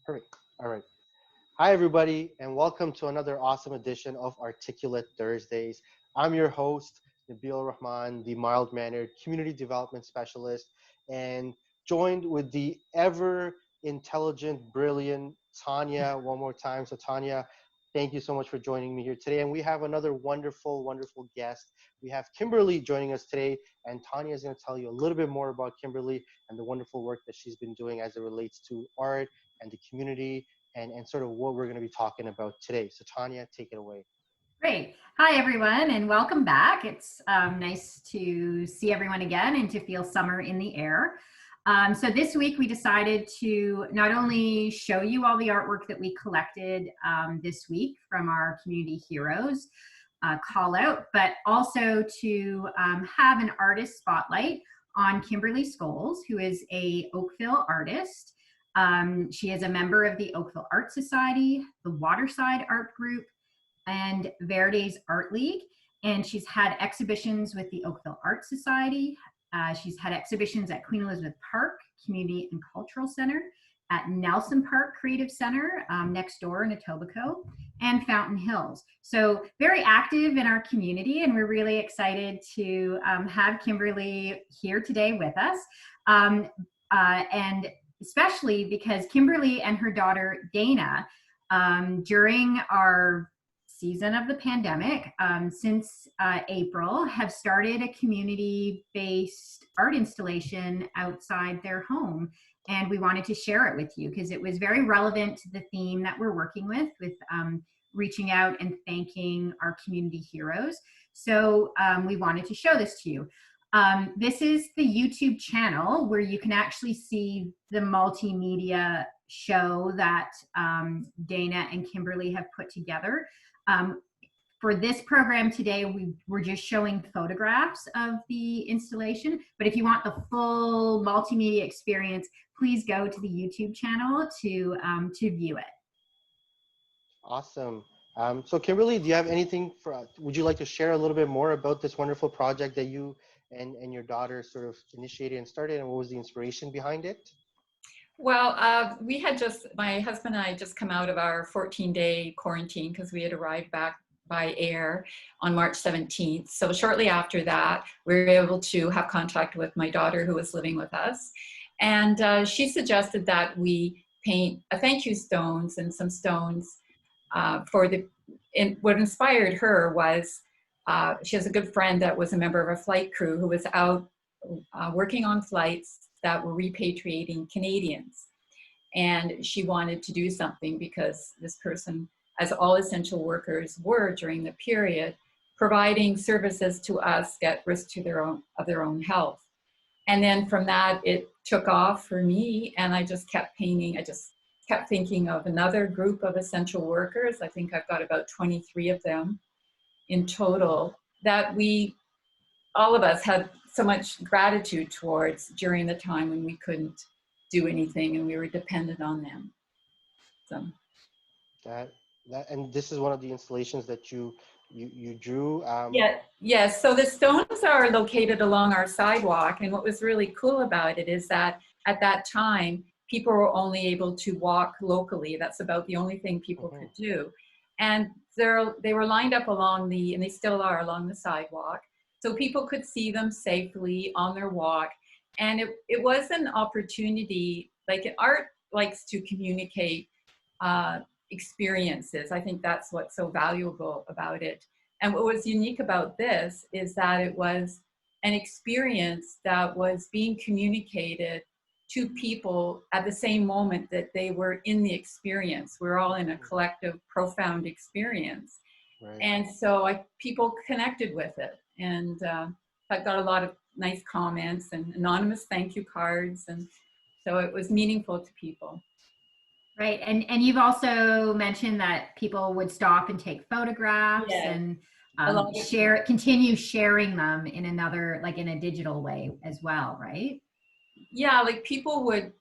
Perfect. All right. Hi, everybody, and welcome to another awesome edition of Articulate Thursdays. I'm your host, Nabil Rahman, the mild-mannered community development specialist, and joined with the ever intelligent, brilliant Tanya one more time. So, Tanya, thank you so much for joining me here today. And we have another wonderful, wonderful guest. We have Kimberly joining us today, and Tanya is going to tell you a little bit more about Kimberly and the wonderful work that she's been doing as it relates to art and the community and sort of what we're going to be talking about today. So Tanya, take it away. Great. Hi, everyone, and welcome back. It's nice to see everyone again and to feel summer in the air. So this week we decided to not only show you all the artwork that we collected this week from our community heroes call out, but also to have an artist spotlight on Kimberly Scholes, who is a Oakville artist. She is a member of the Oakville Art Society, the Waterside Art Group, and Verde's Art League. And she's had exhibitions with the Oakville Art Society. She's had exhibitions at Queen Elizabeth Park Community and Cultural Center, at Nelson Park Creative Center next door in Etobicoke, and Fountain Hills. So very active in our community, and we're really excited to have Kimberly here today with us. And especially because Kimberly and her daughter Dana, during our season of the pandemic, since April, have started a community-based art installation outside their home. And we wanted to share it with you because it was very relevant to the theme that we're working with reaching out and thanking our community heroes. So we wanted to show this to you. This is the YouTube channel where you can actually see the multimedia show that Dana and Kimberly have put together. For this program today, we're just showing photographs of the installation, but if you want the full multimedia experience, please go to the YouTube channel to view it. Awesome. So Kimberly, do you have anything would you like to share a little bit more about this wonderful project that you and your daughter sort of initiated and started, and what was the inspiration behind it? Well, my husband and I just come out of our 14-day quarantine because we had arrived back by air on March 17th. So shortly after that, we were able to have contact with my daughter who was living with us. And she suggested that we paint a thank you stones and some stones what inspired her was she has a good friend that was a member of a flight crew who was out working on flights that were repatriating Canadians. And she wanted to do something because this person, as all essential workers were during the period, providing services to us at risk to their own health. And then from that, it took off for me, and I just kept painting. I just kept thinking of another group of essential workers. I think I've got about 23 of them in total that all of us had so much gratitude towards during the time when we couldn't do anything and we were dependent on them. So and this is one of the installations that you drew. Yes. So the stones are located along our sidewalk, and what was really cool about it is that at that time people were only able to walk locally. That's about the only thing people could do, and they were lined up and they still are along the sidewalk, so people could see them safely on their walk. And it was an opportunity, like art likes to communicate experiences. I think that's what's so valuable about it. And what was unique about this is that it was an experience that was being communicated to people at the same moment that they were in the experience. We're all in a collective, profound experience. Right. And so people connected with it. And I got a lot of nice comments and anonymous thank you cards. And so it was meaningful to people. Right. And you've also mentioned that people would stop and take photographs. Yes. And continue sharing them in in a digital way as well, right? Yeah, like people would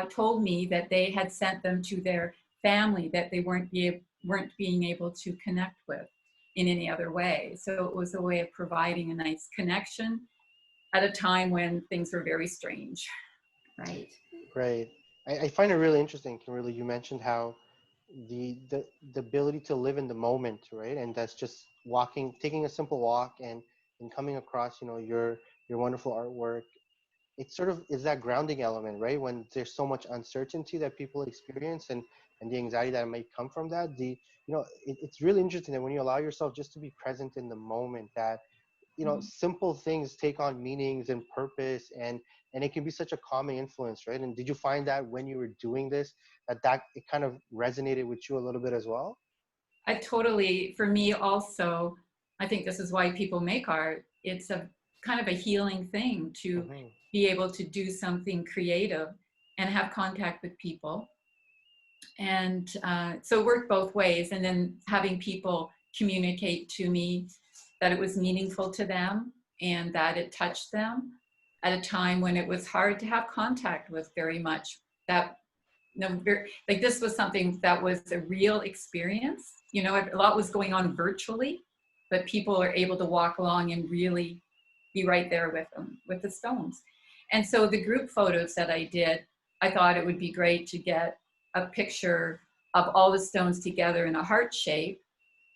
told me that they had sent them to their family that they weren't being able to connect with in any other way. So it was a way of providing a nice connection at a time when things were very strange. Right. Right. I find it really interesting, Kimberly. You mentioned how the ability to live in the moment, right? And that's just walking, taking a simple walk, and coming across, your wonderful artwork. It sort of is that grounding element, right? When there's so much uncertainty that people experience, and the anxiety that might come from that. It's really interesting that when you allow yourself just to be present in the moment, that simple things take on meanings and purpose, and it can be such a calming influence, right? And did you find that when you were doing this, that it kind of resonated with you a little bit as well? I totally, for me also, I think this is why people make art. It's a kind of a healing thing to Hmm. be able to do something creative and have contact with people. And so it worked both ways. And then having people communicate to me that it was meaningful to them and that it touched them at a time when it was hard to have contact with very much. That like this was something that was a real experience. A lot was going on virtually, but people are able to walk along and really be right there with them, with the stones. And so the group photos that I did, I thought it would be great to get a picture of all the stones together in a heart shape.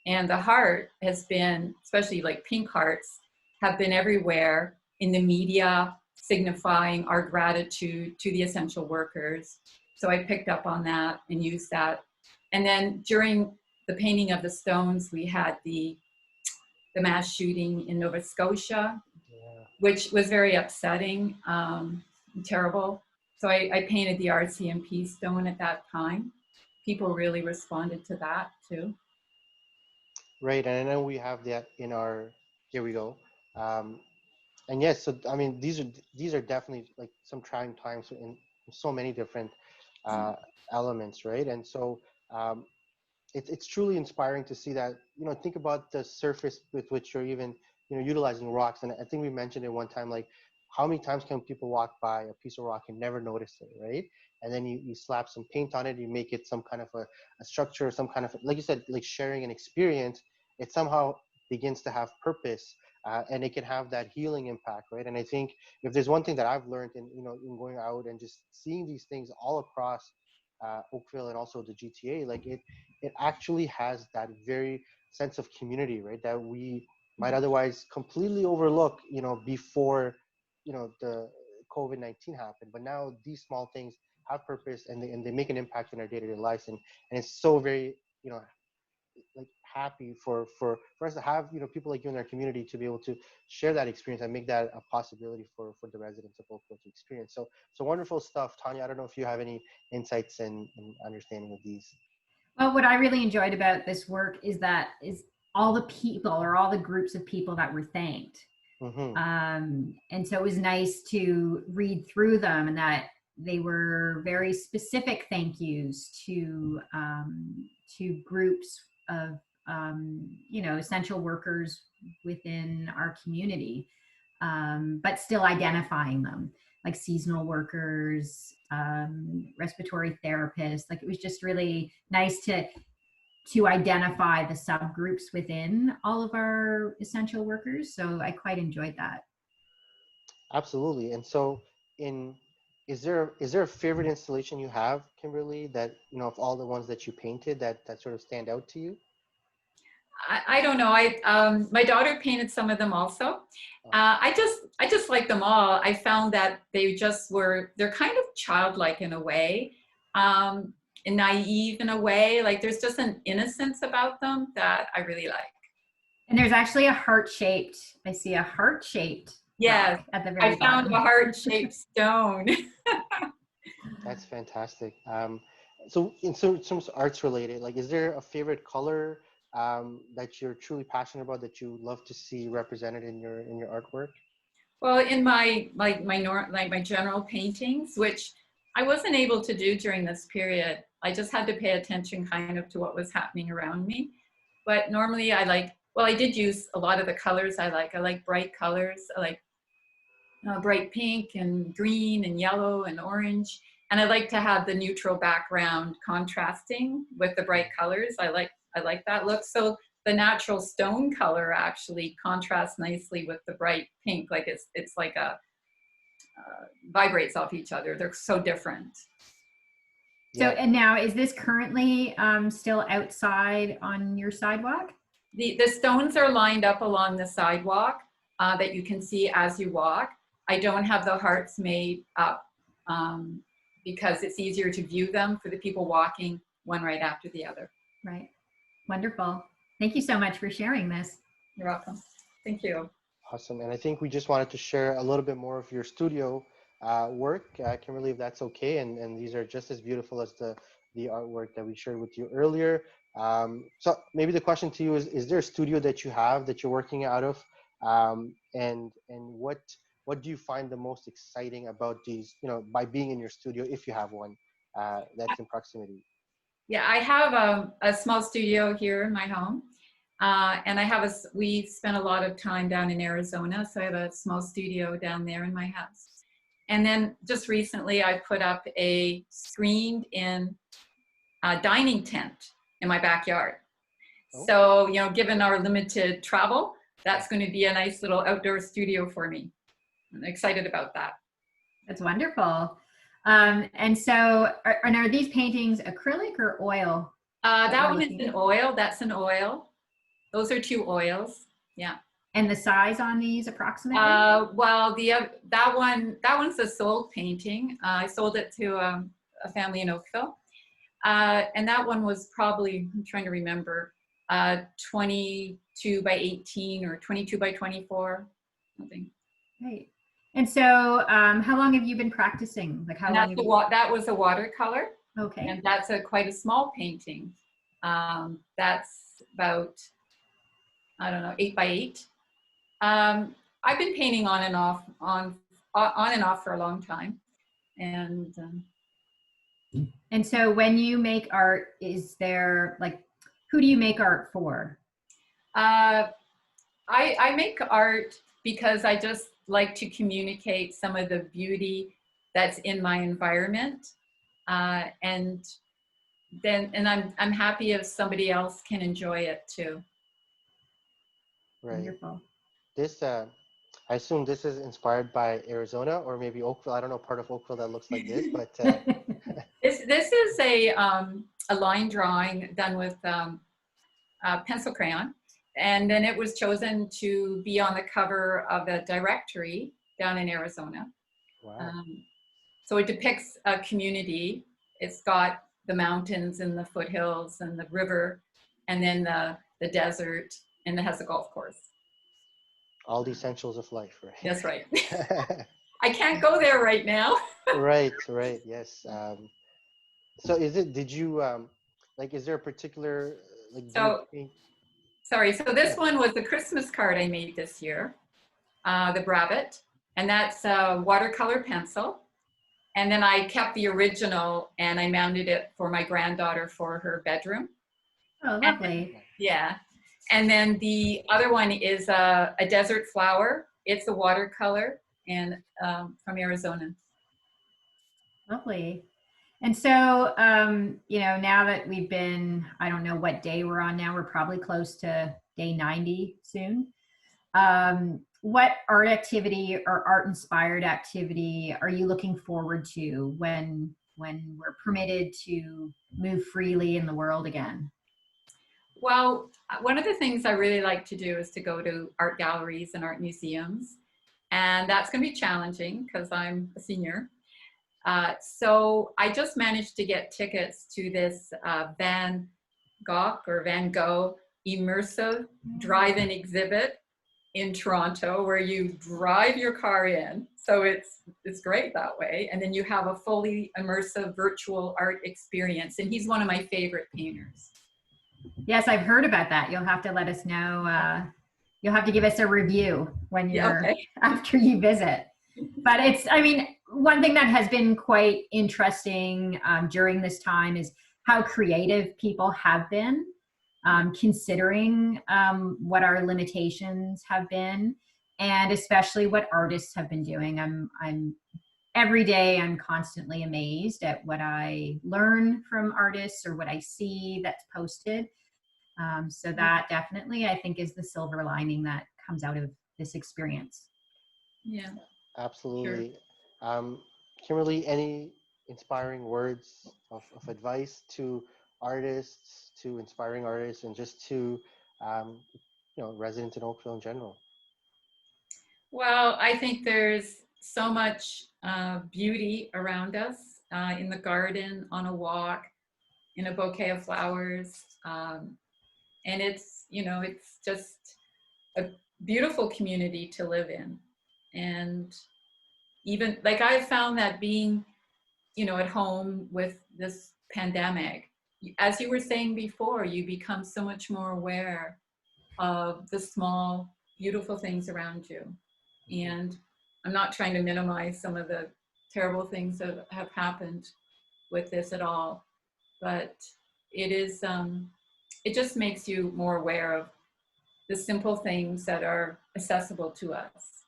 And the heart has been, especially like pink hearts, have been everywhere in the media, signifying our gratitude to the essential workers. So I picked up on that and used that. And then during the painting of the stones, we had the mass shooting in Nova Scotia, Yeah. which was very upsetting, terrible. So I painted the RCMP stone at that time. People really responded to that too. Right, and I know we have that in our. Here we go. Um, and yes, so I mean, these are definitely like some trying times in so many different uh, elements, right? And so um, it's truly inspiring to see that. Think about the surface with which you're even utilizing rocks. And I think we mentioned it one time, like how many times can people walk by a piece of rock and never notice it, right? And then you slap some paint on it, you make it some kind of a structure, some kind of, like you said, like sharing an experience. It somehow begins to have purpose, and it can have that healing impact, right? And I think if there's one thing that I've learned in going out and just seeing these things all across Oakville and also the GTA, like it actually has that very sense of community, right? That we might otherwise completely overlook, before, the COVID-19 happened. But now these small things have purpose, and they make an impact in our day-to-day lives. And it's so very, like happy for us to have, people like you in our community to be able to share that experience and make that a possibility for the residents of Oakville to experience. So wonderful stuff, Tanya. I don't know if you have any insights and understanding of these. Well, what I really enjoyed about this work is all the people or all the groups of people that were thanked. Mm-hmm. And so it was nice to read through them, and that they were very specific thank yous to groups of essential workers within our community, but still identifying them, like seasonal workers, respiratory therapists. Like, it was just really nice to identify the subgroups within all of our essential workers. So I quite enjoyed that. Absolutely. And so, in is there a favorite installation you have, Kimberly, that of all the ones that you painted that sort of stand out to you? I don't know. My daughter painted some of them also. I just like them all. I found that they're kind of childlike in a way, and naive in a way. Like there's just an innocence about them that I really like. And there's actually I see a heart-shaped Yes, rock at the I very found a bottom. heart-shaped stone. That's fantastic. So in terms of arts related, like, is there a favorite color that you're truly passionate about that you love to see represented in your artwork? Well, in my general paintings, which I wasn't able to do during this period, I just had to pay attention kind of to what was happening around me. But normally I did use a lot of the colors I like. I like bright colors. I like bright pink and green and yellow and orange. And I like to have the neutral background contrasting with the bright colors. I like that look. So the natural stone color actually contrasts nicely with the bright pink. Like it's like a vibrates off each other. They're so different. So, Yeah. and now is this currently still outside on your sidewalk? The stones are lined up along the sidewalk that you can see as you walk. I don't have the hearts made up because it's easier to view them for the people walking one right after the other. Right. Wonderful. Thank you so much for sharing this. You're welcome. Thank you. Awesome. And I think we just wanted to share a little bit more of your studio work, Kimberly, if that's okay. And these are just as beautiful as the artwork that we shared with you earlier. So maybe the question to you is there a studio that you have that you're working out of? And what do you find the most exciting about these, by being in your studio, if you have one that's in proximity? Yeah, I have a small studio here in my home. And we spent a lot of time down in Arizona, so I have a small studio down there in my house. And then just recently I put up a screened in dining tent in my backyard. Oh. So, given our limited travel, that's going to be a nice little outdoor studio for me. I'm excited about that. That's wonderful. And so, are these paintings acrylic or oil? That one is an oil. That's an oil. Those are 2 oils. Yeah. And the size on these approximately? Well, that one's a sold painting. I sold it to a family in Oakville. And that one was probably, I'm trying to remember, 22 by 18 or 22 by 24, something. Right. And so, how long have you been practicing? Like, how long have you... That was a watercolor. Okay. And that's quite a small painting. That's about, I don't know, 8 by 8. I've been painting on and off for a long time. And so when you make art, is there who do you make art for? I make art because I just like to communicate some of the beauty that's in my environment. And I'm happy if somebody else can enjoy it too. Right. Wonderful. This, I assume this is inspired by Arizona or maybe Oakville. I don't know part of Oakville that looks like this, but this is a line drawing done with pencil crayon, and then it was chosen to be on the cover of a directory down in Arizona. Wow. So it depicts a community. It's got the mountains and the foothills and the river, and then the desert, and it has a golf course. All the essentials of life, right? That's right. I can't go there right now. Right, yes. So did you, is there a particular, Sorry, so this one was the Christmas card I made this year, the Rabbit, and that's a watercolor pencil. And then I kept the original and I mounted it for my granddaughter for her bedroom. Oh, lovely. Yeah. And then the other one is a desert flower. It's a watercolor and from Arizona. Lovely. And so, now that we've been, I don't know what day we're on now, we're probably close to day 90 soon. What art activity or art inspired activity are you looking forward to when we're permitted to move freely in the world again? Well, one of the things I really like to do is to go to art galleries and art museums. And that's going to be challenging because I'm a senior. So I just managed to get tickets to this Van Gogh immersive drive-in exhibit in Toronto, where you drive your car in. So it's great that way. And then you have a fully immersive virtual art experience. And he's one of my favorite painters. Yes, I've heard about that. You'll have to let us know. You'll have to give us a review when you're after you visit. But one thing that has been quite interesting during this time is how creative people have been, considering what our limitations have been, and especially what artists have been doing. I'm every day I'm constantly amazed at what I learn from artists or what I see that's posted. So that definitely, I think, is the silver lining that comes out of this experience. Yeah, absolutely. Sure. Kimberly, any inspiring words of advice to artists, to inspiring artists, and just to residents in Oakville in general? Well, I think there's so much beauty around us in the garden, on a walk, in a bouquet of flowers. And it's just a beautiful community to live in. And even like I've found that being, at home with this pandemic, as you were saying before, you become so much more aware of the small, beautiful things around you. And I'm not trying to minimize some of the terrible things that have happened with this at all, but it just makes you more aware of the simple things that are accessible to us.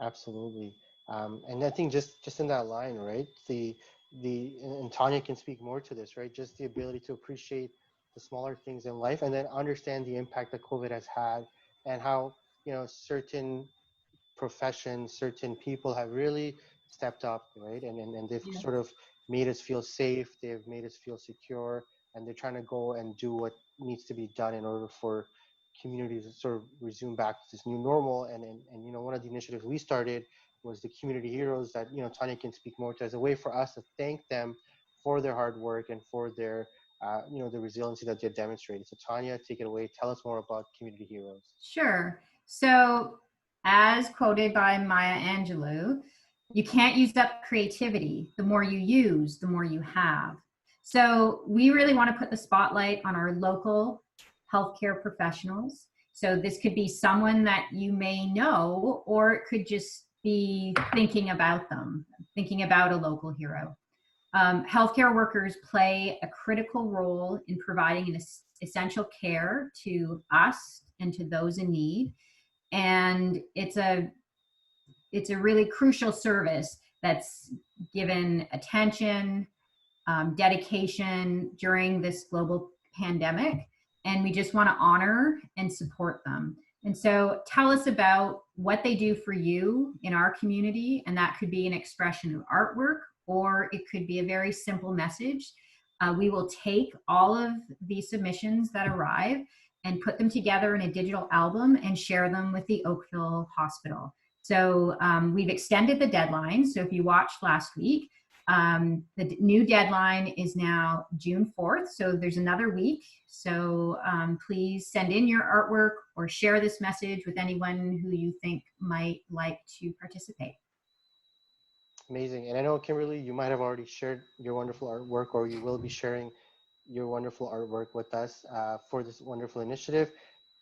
Absolutely. And I think just in that line, right? And Tanya can speak more to this, right? Just the ability to appreciate the smaller things in life, and then understand the impact that COVID has had, and how certain professions, certain people have really stepped up, right? And they've Yeah. sort of made us feel safe. They've made us feel secure, and they're trying to go and do what needs to be done in order for communities to sort of resume back to this new normal. And one of the initiatives we started was the community heroes that Tanya can speak more to, as a way for us to thank them for their hard work and for their the resiliency that they've demonstrated. So Tanya, take it away. Tell us more about community heroes. Sure. So, as quoted by Maya Angelou, you can't use up creativity. The more you use, the more you have. So, we really want to put the spotlight on our local healthcare professionals. So, this could be someone that you may know, or it could just be thinking about them, thinking about a local hero. Healthcare workers play a critical role in providing an essential care to us and to those in need. And it's a really crucial service that's given attention, dedication during this global pandemic. And we just want to honor and support them. And so tell us about what they do for you in our community. And that could be an expression of artwork, or it could be a very simple message. We will take all of the submissions that arrive and put them together in a digital album and share them with the Oakville Hospital. So we've extended the deadline. So if you watched last week, the new deadline is now June 4th. So there's another week. So please send in your artwork or share this message with anyone who you think might like to participate. Amazing. And I know, Kimberly, you might have already shared your wonderful artwork, or you will be sharing your wonderful artwork with us for this wonderful initiative.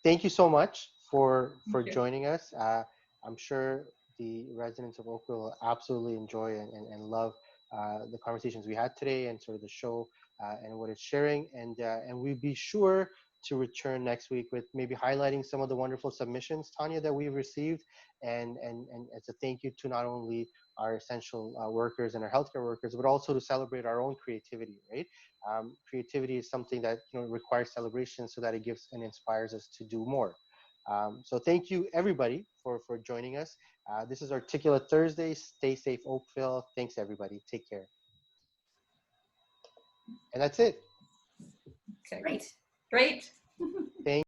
Thank you so much for joining us. I'm sure the residents of Oakville will absolutely enjoy and love the conversations we had today, and sort of the show and what it's sharing. And we'll be sure to return next week with maybe highlighting some of the wonderful submissions, Tanya, that we've received, and as a thank you to not only our essential workers and our healthcare workers, but also to celebrate our own creativity, right? Creativity is something that requires celebration, so that it gives and inspires us to do more. So thank you, everybody, for joining us. This is Articulate Thursday. Stay safe, Oakville. Thanks, everybody. Take care. And that's it. Okay. Great. Great. Thank